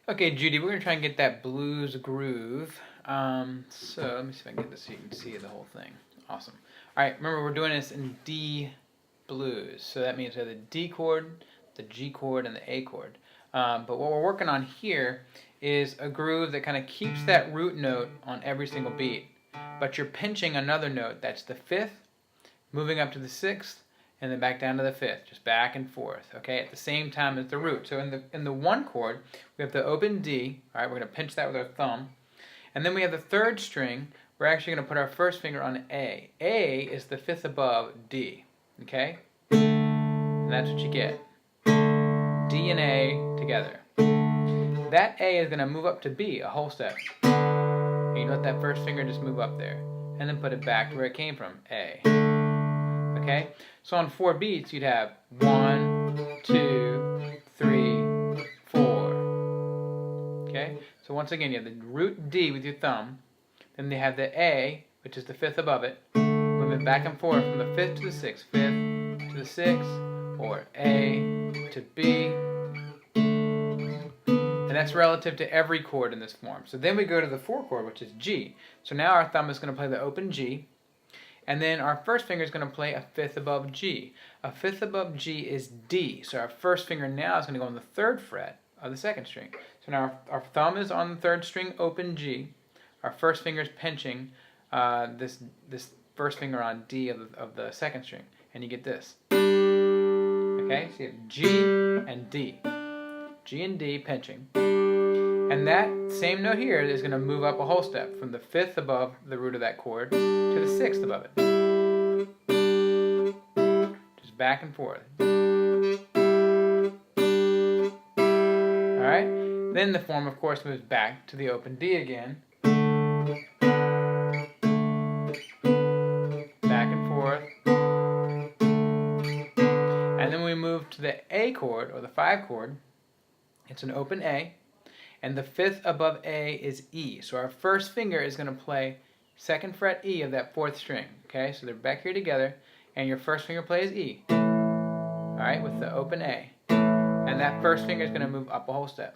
Okay, Judy, we're gonna try and get that blues groove. So let me see if I can get this so you can see the whole thing. Awesome. All right, remember we're doing this in D blues. So that means we have the D chord, the G chord, and the A chord. But what we're working on here is a groove that kind of keeps that root note on every single beat. But you're pinching another note, that's the fifth, moving up to the sixth, and then back down to the fifth, just back and forth, okay, at the same time as the root. So in the one chord, we have the open D, all right, we're going to pinch that with our thumb, and then we have the third string, we're actually going to put our first finger on A. A is the fifth above D, okay, and that's what you get, D and A together. That A is going to move up to B, a whole step, and you let that first finger just move up there, and then put it back to where it came from, A. Okay, so on 4 beats you'd have 1, 2, 3, 4. Okay, so once again you have the root D with your thumb, then they have the A, which is the fifth above it, moving back and forth from the fifth to the sixth, fifth to the sixth, or A to B, and that's relative to every chord in this form. So then we go to the 4 chord, which is G. So now our thumb is going to play the open G. And then our first finger is going to play a fifth above G. A fifth above G is D. So our first finger now is going to go on the 3rd fret of the 2nd string. So now our thumb is on the 3rd string, open G. Our first finger is pinching this first finger on D of the 2nd string. And you get this. Okay, so you have G and D. G and D pinching. And that same note here is going to move up a whole step from the 5th above the root of that chord to the 6th above it. Just back and forth. Alright? Then the form, of course, moves back to the open D again. Back and forth. And then we move to the A chord, or the 5 chord. It's an open A. And the 5th above A is E. So our first finger is going to play 2nd fret E of that 4th string. Okay, so they're back here together, and your first finger plays E. Alright, with the open A. And that first finger is going to move up a whole step.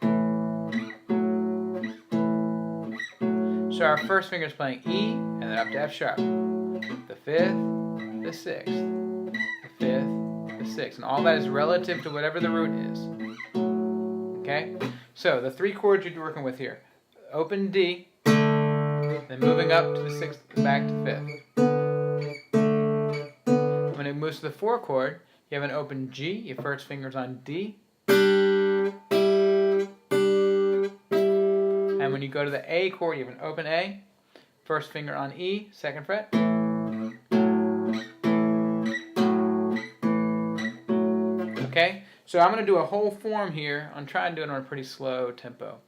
So our first finger is playing E, and then up to F sharp. The 5th, the 6th, the 5th, the 6th. And all that is relative to whatever the root is. Okay? So the 3 chords you're working with here. Open D, then moving up to the 6th, back to the 5th. When it moves to the 4 chord, you have an open G, your first finger's on D. And when you go to the A chord, you have an open A, first finger on E, 2nd fret. Okay? So I'm going to do a whole form here. I'm trying to do it on a pretty slow tempo.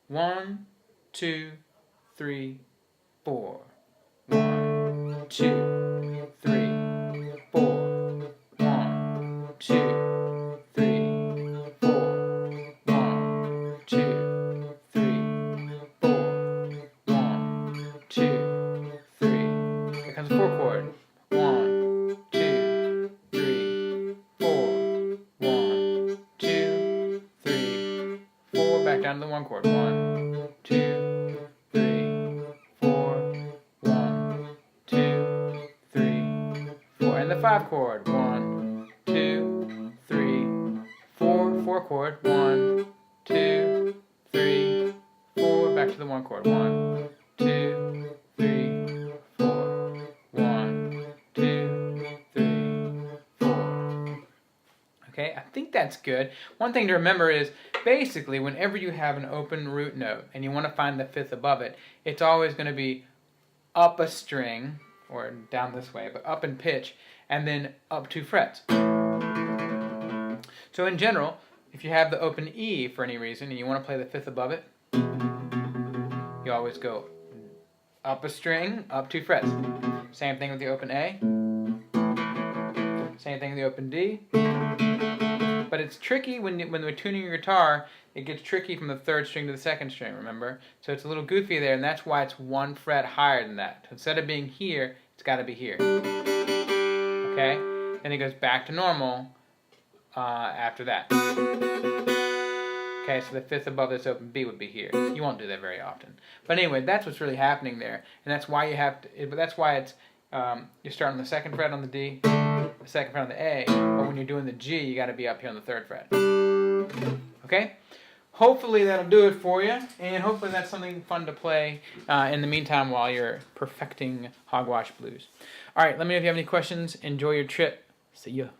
1, 2, 3, 4. 1, 2, 3, 4. 1, 2, 3, 4. 1, 2, 3, 4. 1, 2, 3. Here comes the 4 chord. 1, 2, 3, 4. 1, 2, 3, 4. Back down to the 1 chord. 1, 2, 3, 4. 1, 2, 3, 4. And the 5 chord. 1, 2, 3, 4. 4 chord. 1, 2, 3, 4. Back to the 1 chord. 1, 2, 3, 4. 1, 2, 3, 4. Okay, I think that's good. One thing to remember is basically whenever you have an open root note and you want to find the 5th above it, it's always going to be up a string, or down this way, but up in pitch, and then up 2 frets. So in general, if you have the open E for any reason and you want to play the 5th above it, you always go up a string, up 2 frets. Same thing with the open A. Same thing with the open D. But it's tricky when we're tuning your guitar, it gets tricky from the 3rd string to the 2nd string, remember? So it's a little goofy there, and that's why it's 1 fret higher than that. Instead of being here, it's got to be here. Okay? Then it goes back to normal after that. Okay, so the fifth above this open B would be here. You won't do that very often. But anyway, that's what's really happening there, and that's why you have to. But that's why it's you start on the second fret on the D, the second fret on the A. But when you're doing the G, you got to be up here on the third fret. Okay. Hopefully that'll do it for you, and hopefully that's something fun to play in the meantime while you're perfecting Hogwash Blues. All right, let me know if you have any questions. Enjoy your trip. See ya.